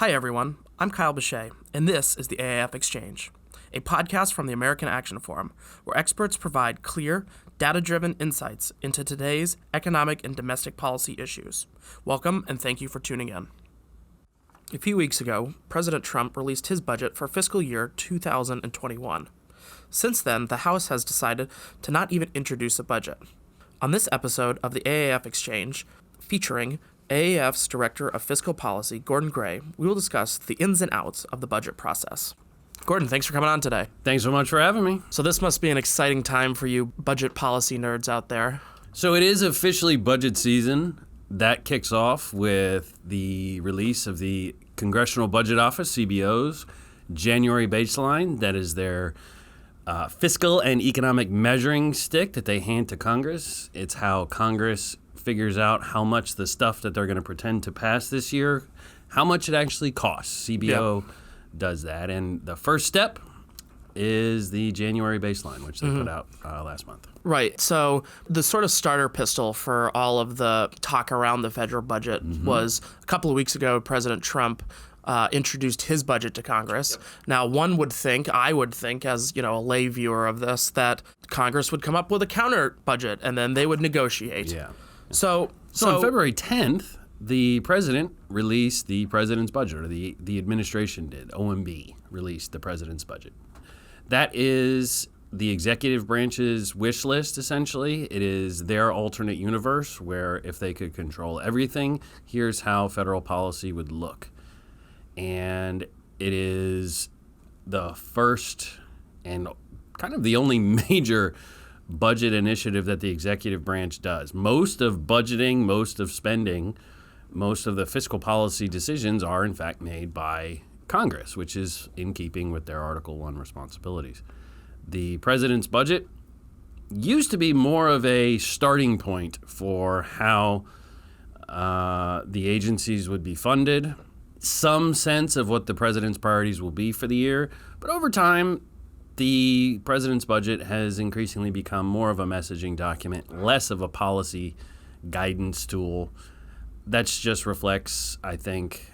Hi everyone, I'm Kyle Bechet, and this is the AAF Exchange, a podcast from the American Action Forum, where experts provide clear, data-driven insights into today's economic and domestic policy issues. Welcome, and thank you for tuning in. A few weeks ago, President Trump released his budget for fiscal year 2021. Since then, the House has decided to not even introduce a budget. On this episode of the AAF Exchange, featuring AAF's Director of Fiscal Policy, Gordon Gray, we will discuss the ins and outs of the budget process. Gordon, thanks for coming on today. Thanks so much for having me. So this must be an exciting time for you budget policy nerds out there. So it is officially budget season. That kicks off with the release of the Congressional Budget Office, CBO's January baseline. That is their fiscal and economic measuring stick that they hand to Congress. It's how Congress figures out how much the stuff that they're going to pretend to pass this year, how much it actually costs. CBO does that. And the first step is the January baseline, which they put out last month. Right. So the sort of starter pistol for all of the talk around the federal budget was a couple of weeks ago, President Trump introduced his budget to Congress. Now, I would think, as a lay viewer of this, that Congress would come up with a counter budget and then they would negotiate. Yeah. So on February 10th, the president released the president's budget, or the administration did. OMB released the president's budget. That is the executive branch's wish list, essentially. It is their alternate universe where if they could control everything, here's how federal policy would look. And it is the first and kind of the only major budget initiative that the executive branch does. Most of budgeting, most of spending, most of the fiscal policy decisions are in fact made by Congress, which is in keeping with their Article 1 responsibilities. The president's budget used to be more of a starting point for how the agencies would be funded, some sense of what the president's priorities will be for the year, but over time, the president's budget has increasingly become more of a messaging document, less of a policy guidance tool. That just reflects, I think,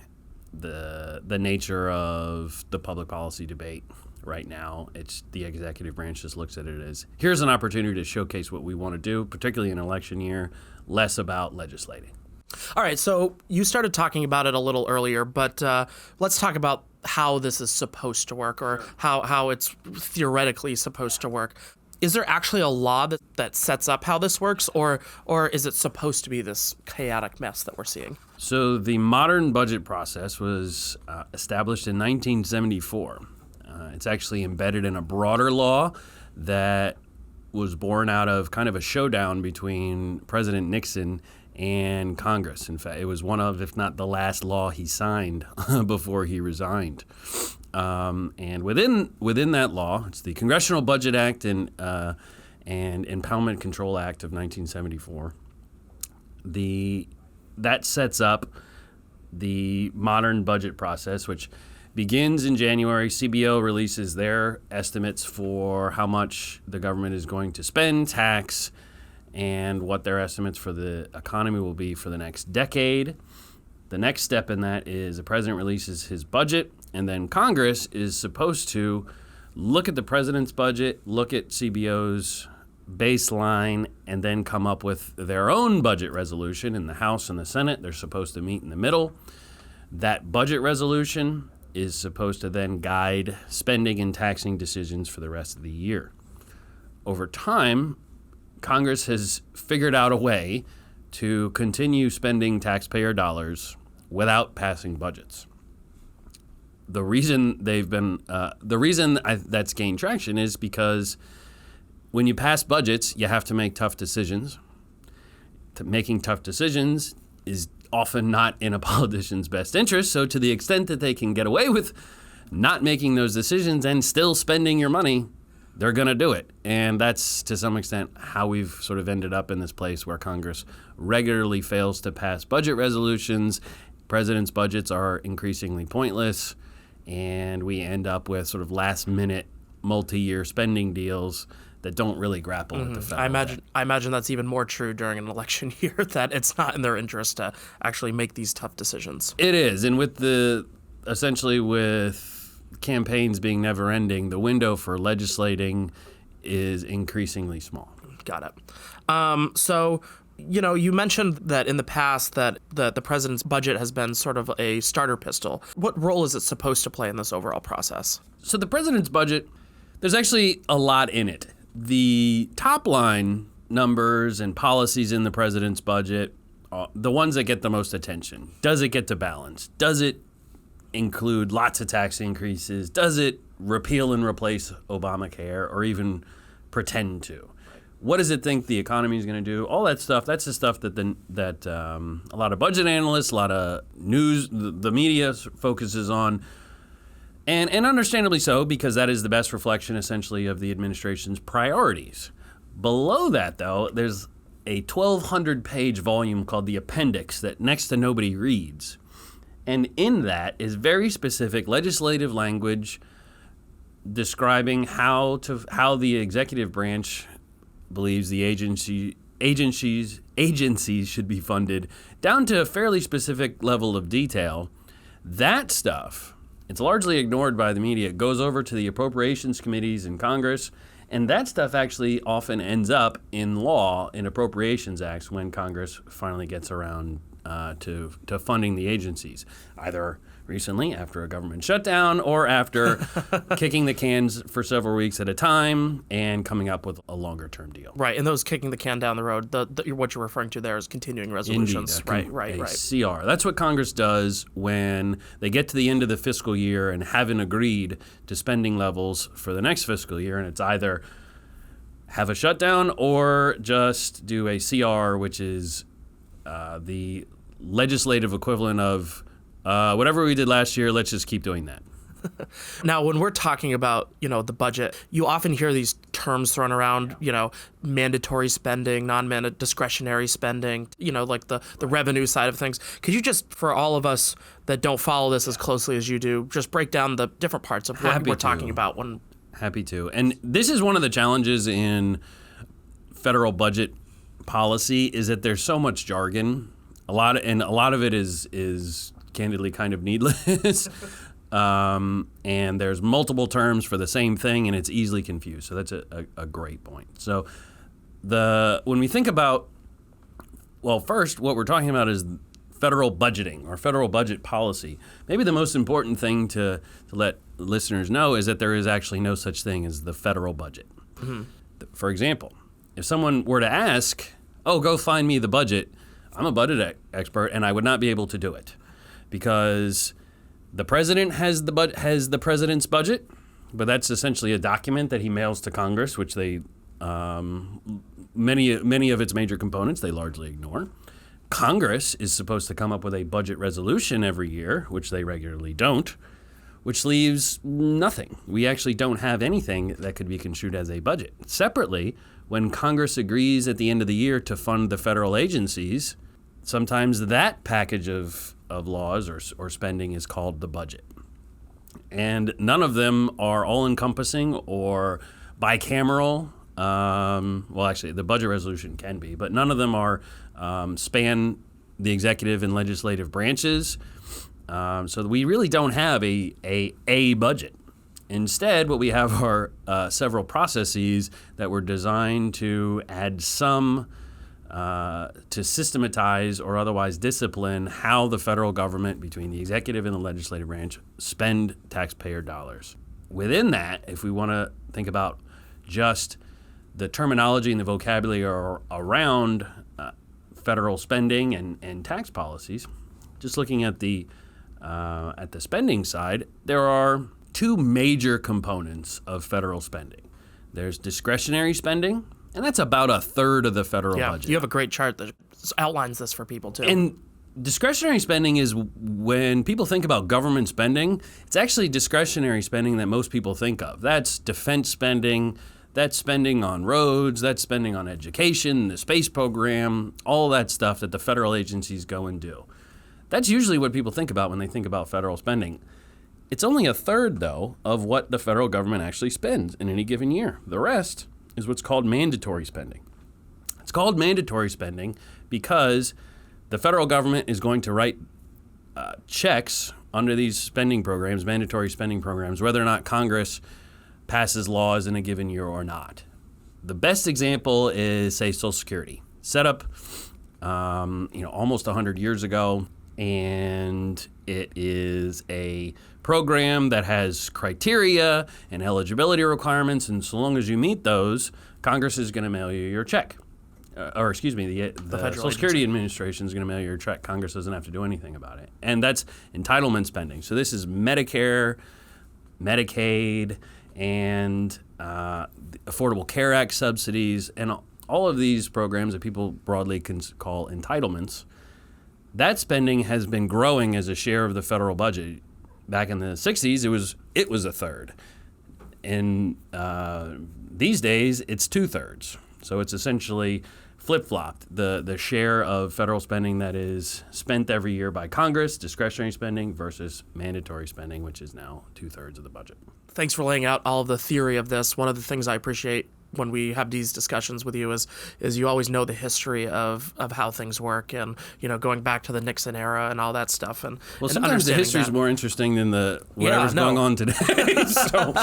the nature of the public policy debate right now. It's the executive branch just looks at it as, here's an opportunity to showcase what we want to do, particularly in an election year, less about legislating. All right, so you started talking about it a little earlier, but let's talk about how this is supposed to work, or how it's theoretically supposed to work. Is there actually a law that sets up how this works, or is it supposed to be this chaotic mess that we're seeing? So the modern budget process was established in 1974. It's actually embedded in a broader law that was born out of kind of a showdown between President Nixon and Congress. In fact, it was one of, if not the last law he signed before he resigned. And within that law, it's the Congressional Budget Act and Impoundment Control Act of 1974. That sets up the modern budget process, which begins in January. CBO releases their estimates for how much the government is going to spend, tax, and what their estimates for the economy will be for the next decade. The next step in that is the president releases his budget, and then Congress is supposed to look at the president's budget, look at CBO's baseline, and then come up with their own budget resolution. In the House and the Senate, they're supposed to meet in the middle. That budget resolution is supposed to then guide spending and taxing decisions for the rest of the year. Over time, Congress has figured out a way to continue spending taxpayer dollars without passing budgets. The reason that's gained traction is because when you pass budgets, you have to make tough decisions. Making tough decisions is often not in a politician's best interest. So to the extent that they can get away with not making those decisions and still spending your money, they're going to do it. And that's, to some extent, how we've sort of ended up in this place where Congress regularly fails to pass budget resolutions. President's budgets are increasingly pointless, and we end up with sort of last-minute, multi-year spending deals that don't really grapple with the federal debt. I imagine that's even more true during an election year, that it's not in their interest to actually make these tough decisions. It is, and with the essentially with campaigns being never ending, the window for legislating is increasingly small. Got it. So, you mentioned that in the past that the president's budget has been sort of a starter pistol. What role is it supposed to play in this overall process? So the president's budget, there's actually a lot in it. The top line numbers and policies in the president's budget, the ones that get the most attention. Does it get to balance? Does it include lots of tax increases? Does it repeal and replace Obamacare or even pretend to? What does it think the economy is going to do? All that stuff, that's the stuff that a lot of budget analysts, a lot of news, the media focuses on. And understandably so, because that is the best reflection, essentially, of the administration's priorities. Below that, though, there's a 1,200-page volume called the Appendix that next to nobody reads. And in that is very specific legislative language describing how the executive branch believes the agencies should be funded, down to a fairly specific level of detail. That stuff, it's largely ignored by the media. It goes over to the appropriations committees in Congress, and that stuff actually often ends up in law, in appropriations acts, when Congress finally gets around to funding the agencies, either recently after a government shutdown or after kicking the cans for several weeks at a time and coming up with a longer-term deal. Right, and those kicking the can down the road, what you're referring to there is continuing resolutions. Indeed, right. CR. That's what Congress does when they get to the end of the fiscal year and haven't agreed to spending levels for the next fiscal year, and it's either have a shutdown or just do a CR, which is the legislative equivalent of whatever we did last year, let's just keep doing that. Now, when we're talking about, the budget, you often hear these terms thrown around, mandatory spending, non-mandatory discretionary spending, like the revenue side of things. Could you just, for all of us that don't follow this as closely as you do, just break down the different parts of what we're talking about? Happy to. And this is one of the challenges in federal budget policy, is that there's so much jargon. A lot of it is candidly kind of needless. And there's multiple terms for the same thing, and it's easily confused. So that's a great point. So when we think about, first, what we're talking about is federal budgeting or federal budget policy. Maybe the most important thing to let listeners know is that there is actually no such thing as the federal budget. Mm-hmm. For example, if someone were to ask, go find me the budget, I'm a budget expert, and I would not be able to do it, because the president has the president's budget, but that's essentially a document that he mails to Congress, which they many of its major components they largely ignore. Congress is supposed to come up with a budget resolution every year, which they regularly don't, which leaves nothing. We actually don't have anything that could be construed as a budget. Separately, when Congress agrees at the end of the year to fund the federal agencies, sometimes that package of laws or spending is called the budget. And none of them are all-encompassing or bicameral. Actually, the budget resolution can be, but none of them are span the executive and legislative branches. So we really don't have a budget. Instead, what we have are several processes that were designed to add some to systematize or otherwise discipline how the federal government, between the executive and the legislative branch, spend taxpayer dollars. Within that, if we want to think about just the terminology and the vocabulary around federal spending and tax policies, just looking at the spending side, there are two major components of federal spending. There's discretionary spending, and that's about a third of the federal budget. You have a great chart that outlines this for people, too. And discretionary spending is when people think about government spending, it's actually discretionary spending that most people think of. That's defense spending, that's spending on roads, that's spending on education, the space program, all that stuff that the federal agencies go and do. That's usually what people think about when they think about federal spending. It's only a third, though, of what the federal government actually spends in any given year. The rest is what's called mandatory spending. It's called mandatory spending because the federal government is going to write checks under these spending programs, mandatory spending programs, whether or not Congress passes laws in a given year or not. The best example is, say, Social Security, set up almost 100 years ago, and it is a program that has criteria and eligibility requirements, and so long as you meet those, Congress is going to mail you your check. The Social Security Administration is going to mail you your check. Congress doesn't have to do anything about it. And that's entitlement spending. So this is Medicare, Medicaid, and the Affordable Care Act subsidies, and all of these programs that people broadly can call entitlements. That spending has been growing as a share of the federal budget. Back in the 60s, it was a third. And these days, it's 2/3. So it's essentially flip-flopped. The share of federal spending that is spent every year by Congress, discretionary spending, versus mandatory spending, which is now 2/3 of the budget. Thanks for laying out all of the theory of this. One of the things I appreciate when we have these discussions with you is you always know the history of how things work, and going back to the Nixon era and all that stuff. And sometimes the history is more interesting than the whatever's going on today. So.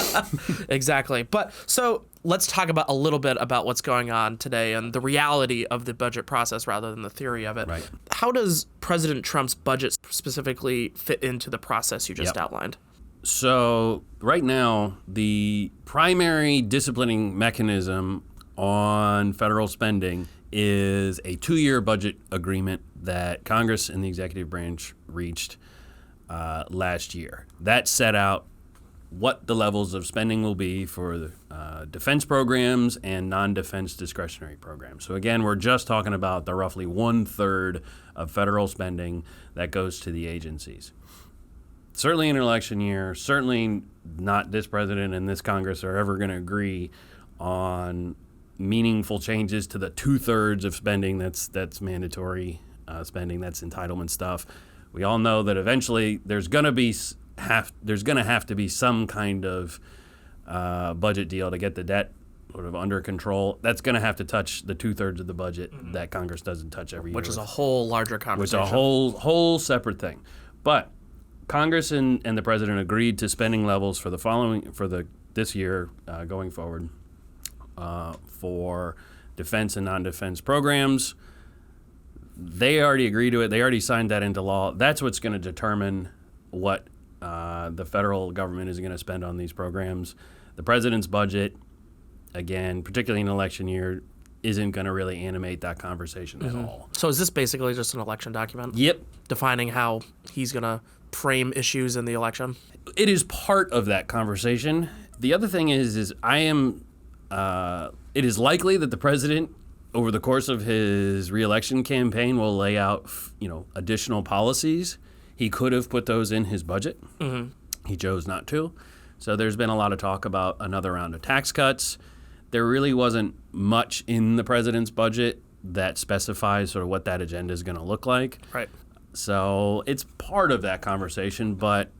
Exactly. But so let's talk about a little bit about what's going on today and the reality of the budget process rather than the theory of it. Right. How does President Trump's budget specifically fit into the process you just outlined? So right now, the primary disciplining mechanism on federal spending is a 2-year budget agreement that Congress and the executive branch reached last year. That set out what the levels of spending will be for the defense programs and non-defense discretionary programs. So again, we're just talking about the roughly 1/3 of federal spending that goes to the agencies. Certainly in an election year, certainly not this president and this Congress are ever going to agree on meaningful changes to the 2/3 of spending that's mandatory spending, that's entitlement stuff. We all know that eventually there's going to have to be some kind of budget deal to get the debt sort of under control. That's going to have to touch the 2/3 of the budget that Congress doesn't touch every year. Which is a whole larger conversation. Which is a whole separate thing. But Congress and the president agreed to spending levels for this year going forward for defense and non-defense programs. They already agreed to it. They already signed that into law. That's what's going to determine what the federal government is going to spend on these programs. The president's budget, again, particularly in an election year, isn't going to really animate that conversation at all. So is this basically just an election document? Yep. Defining how he's going to frame issues in the election? It is part of that conversation. The other thing is it is likely that the president, over the course of his reelection campaign, will lay out, additional policies. He could have put those in his budget. Mm-hmm. He chose not to. So there's been a lot of talk about another round of tax cuts. There really wasn't much in the president's budget that specifies sort of what that agenda is going to look like. Right. So it's part of that conversation, but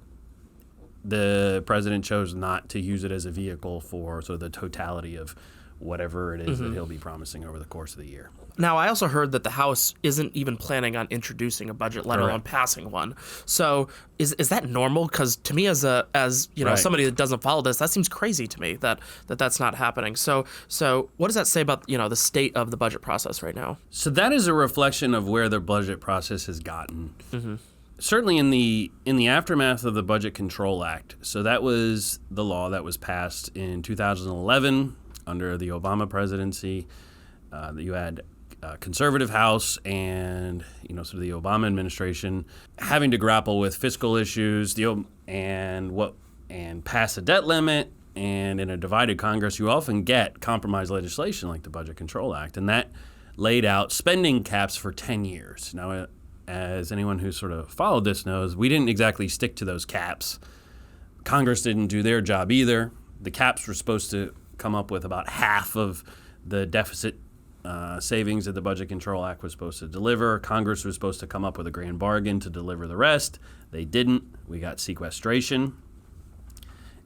the president chose not to use it as a vehicle for sort of the totality of whatever it is that he'll be promising over the course of the year. Now, I also heard that the House isn't even planning on introducing a budget, let alone passing one. So is that normal? Because to me, as somebody that doesn't follow this, that seems crazy to me that's not happening. So what does that say about the state of the budget process right now? So that is a reflection of where the budget process has gotten. Mm-hmm. Certainly in the aftermath of the Budget Control Act. So that was the law that was passed in 2011 under the Obama presidency. You had conservative House and sort of the Obama administration having to grapple with fiscal issues and pass a debt limit. And in a divided Congress, you often get compromise legislation like the Budget Control Act, and that laid out spending caps for 10 years. Now, as anyone who sort of followed this knows, we didn't exactly stick to those caps. Congress didn't do their job either. The caps were supposed to come up with about half of the deficit savings that the Budget Control Act was supposed to deliver. Congress was supposed to come up with a grand bargain to deliver the rest. They didn't. We got sequestration.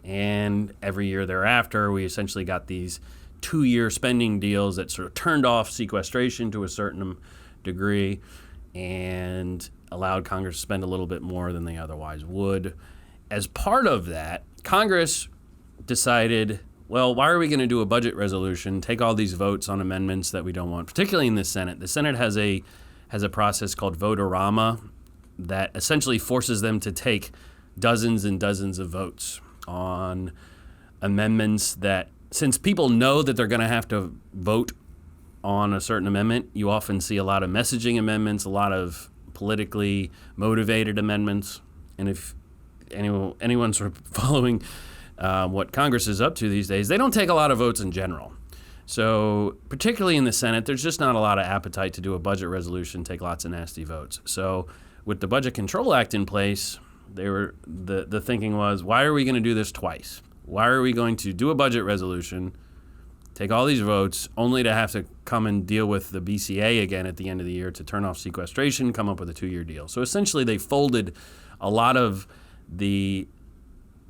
And every year thereafter, we essentially got these 2-year spending deals that sort of turned off sequestration to a certain degree. And allowed Congress to spend a little bit more than they otherwise would. As part of that, Congress decided, well, why are we going to do a budget resolution, take all these votes on amendments that we don't want, particularly in the Senate. The Senate has a process called vote-a-rama that essentially forces them to take dozens and dozens of votes on amendments that, since people know that they're going to have to vote on a certain amendment, you often see a lot of messaging amendments, a lot of politically motivated amendments. And if anyone's sort of following what Congress is up to these days, they don't take a lot of votes in general. So particularly in the Senate, there's just not a lot of appetite to do a budget resolution, take lots of nasty votes. So with the Budget Control Act in place, the thinking was, why are we going to do this twice? Why are we going to do a budget resolution, take all these votes, only to have to come and deal with the BCA again at the end of the year to turn off sequestration, come up with a 2-year deal? So essentially they folded a lot of the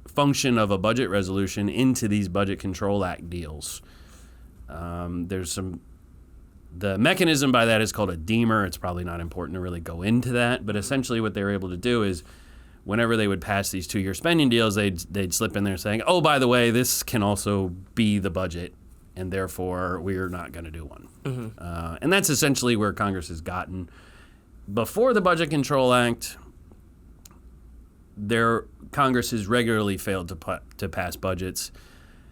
function of a budget resolution into these Budget Control Act deals. The mechanism by that is called a deemer. It's probably not important to really go into that, but essentially what they were able to do is whenever they would pass these 2-year spending deals, they'd slip in there saying, oh, by the way, this can also be the budget, and therefore we're not going to do one. Mm-hmm. And that's essentially where Congress has gotten. Before the Budget Control Act, Congress has regularly failed to pass budgets.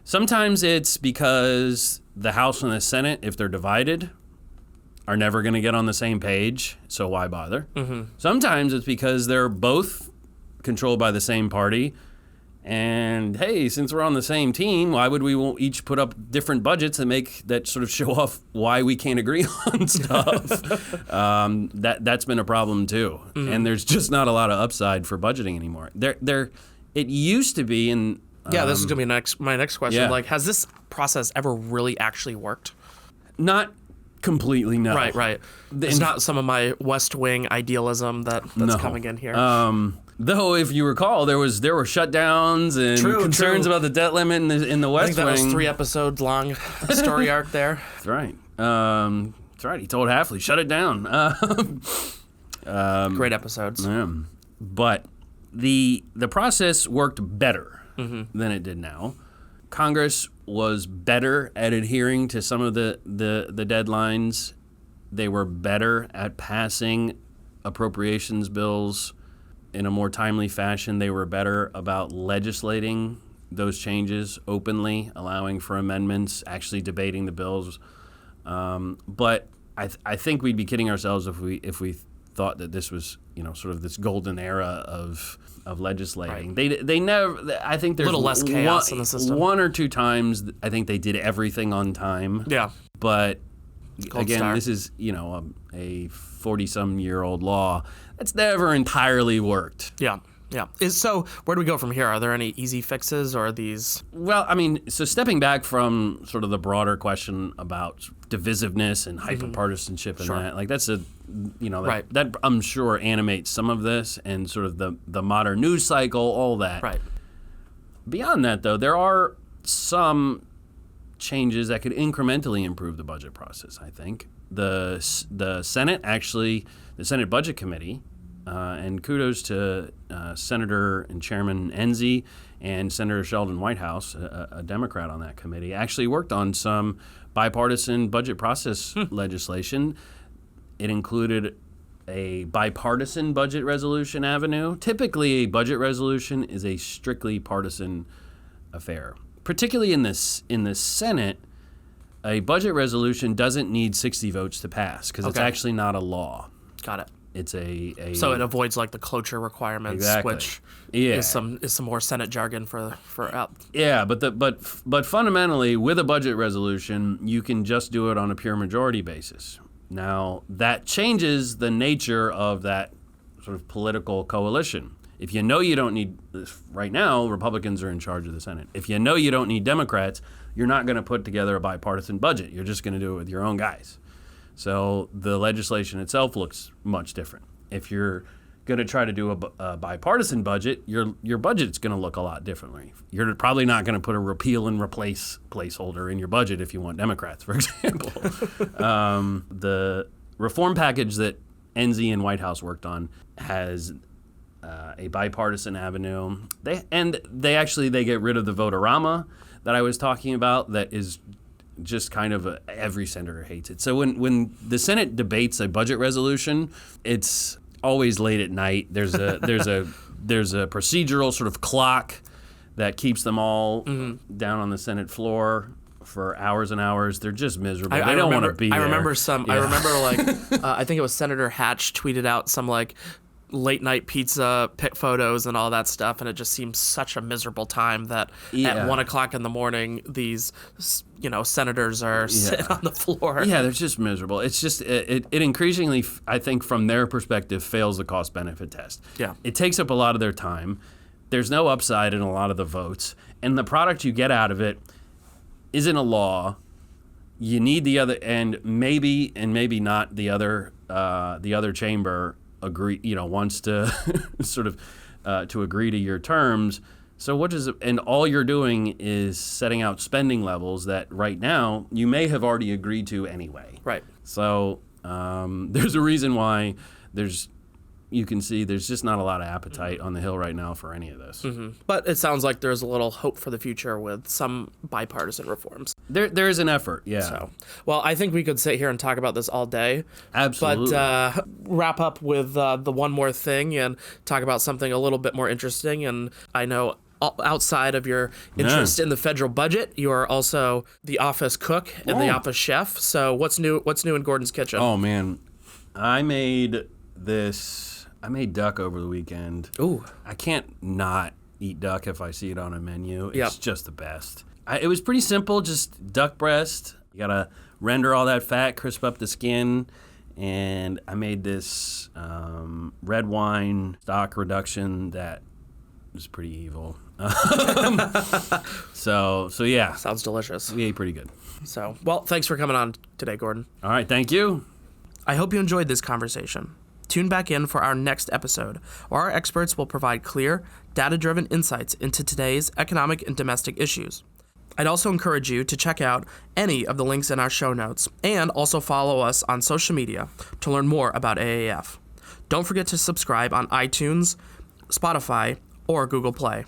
Sometimes it's because the House and the Senate, if they're divided, are never going to get on the same page, so why bother? Mm-hmm. Sometimes it's because they're both controlled by the same party, and hey, since we're on the same team, why would we each put up different budgets that sort of show off why we can't agree on stuff? That's been a problem too, mm-hmm. And there's just not a lot of upside for budgeting anymore. It used to be in. This is going to be my next question. Yeah. Like, has this process ever really actually worked? Not completely, no. Right. It's not some of my West Wing idealism that's coming in here. Though, if you recall, there were shutdowns and concerns about the debt limit in the West Wing. I think that was 3 episodes long story arc there. That's right. That's right. He told Hafley, shut it down. Great episodes. Yeah. But the process worked better than it did now. Congress was better at adhering to some of the deadlines. They were better at passing appropriations bills in a more timely fashion. They were better about legislating those changes openly, allowing for amendments, actually debating the bills. But I think we'd be kidding ourselves if we thought that this was, sort of this golden era of legislating. Right. They never. I think there's a little less chaos in the system. 1 or 2 times I think they did everything on time. Yeah. But again, star. this is a 40-some-year-old law that's never entirely worked. Yeah. So where do we go from here? Are there any easy fixes, or are these? Well, so stepping back from sort of the broader question about divisiveness and hyperpartisanship and that, like that's that I'm sure animates some of this and sort of the modern news cycle, all that. Right. Beyond that, though, there are some changes that could incrementally improve the budget process, I think. The Senate Budget Committee, and kudos to Senator and Chairman Enzi and Senator Sheldon Whitehouse, a Democrat on that committee, actually worked on some bipartisan budget process legislation. It included a bipartisan budget resolution avenue. Typically, a budget resolution is a strictly partisan affair. Particularly in the Senate, a budget resolution doesn't need 60 votes to pass because it's actually not a law. Got it. It's so it avoids like the cloture requirements, exactly. Which is some more Senate jargon for Yeah, but fundamentally, with a budget resolution, you can just do it on a pure majority basis. Now that changes the nature of that sort of political coalition. If you know you don't need this right now, Republicans are in charge of the Senate. If you know you don't need Democrats, you're not going to put together a bipartisan budget. You're just going to do it with your own guys. So the legislation itself looks much different. If you're going to try to do a bipartisan budget, your budget's going to look a lot differently. You're probably not going to put a repeal and replace placeholder in your budget if you want Democrats, for example. The reform package that Enzi and Whitehouse worked on has a bipartisan avenue. They get rid of the vote-a-rama that I was talking about. That is just kind of every senator hates it. So when the Senate debates a budget resolution, it's always late at night. There's a procedural sort of clock that keeps them all down on the Senate floor for hours and hours. They're just miserable. They don't want to be there. I remember I think it was Senator Hatch tweeted out some like late night pizza photos and all that stuff, and it just seems such a miserable time that at 1 o'clock in the morning these senators are sitting on the floor. Yeah, they're just miserable. It's just it increasingly, I think, from their perspective, fails the cost benefit test. Yeah, it takes up a lot of their time. There's no upside in a lot of the votes, and the product you get out of it isn't a law. You need the other, and maybe not the other chamber wants to sort of to agree to your terms. So what does it, and all you're doing is setting out spending levels that right now you may have already agreed to anyway. Right. So there's a reason why you can see there's just not a lot of appetite on the Hill right now for any of this. Mm-hmm. But it sounds like there's a little hope for the future with some bipartisan reforms. There is an effort, yeah. So, well, I think we could sit here and talk about this all day. Absolutely. But wrap up with the one more thing and talk about something a little bit more interesting. And I know outside of your interest in the federal budget, you are also the office cook and the office chef. So what's new in Gordon's kitchen? Oh, man. I made duck over the weekend. Ooh. I can't not eat duck if I see it on a menu. It's just the best. It was pretty simple, just duck breast. You gotta render all that fat, crisp up the skin, and I made this red wine stock reduction that was pretty evil. So yeah. Sounds delicious. We ate pretty good. So, well, thanks for coming on today, Gordon. All right, thank you. I hope you enjoyed this conversation. Tune back in for our next episode, where our experts will provide clear, data-driven insights into today's economic and domestic issues. I'd also encourage you to check out any of the links in our show notes, and also follow us on social media to learn more about AAF. Don't forget to subscribe on iTunes, Spotify, or Google Play.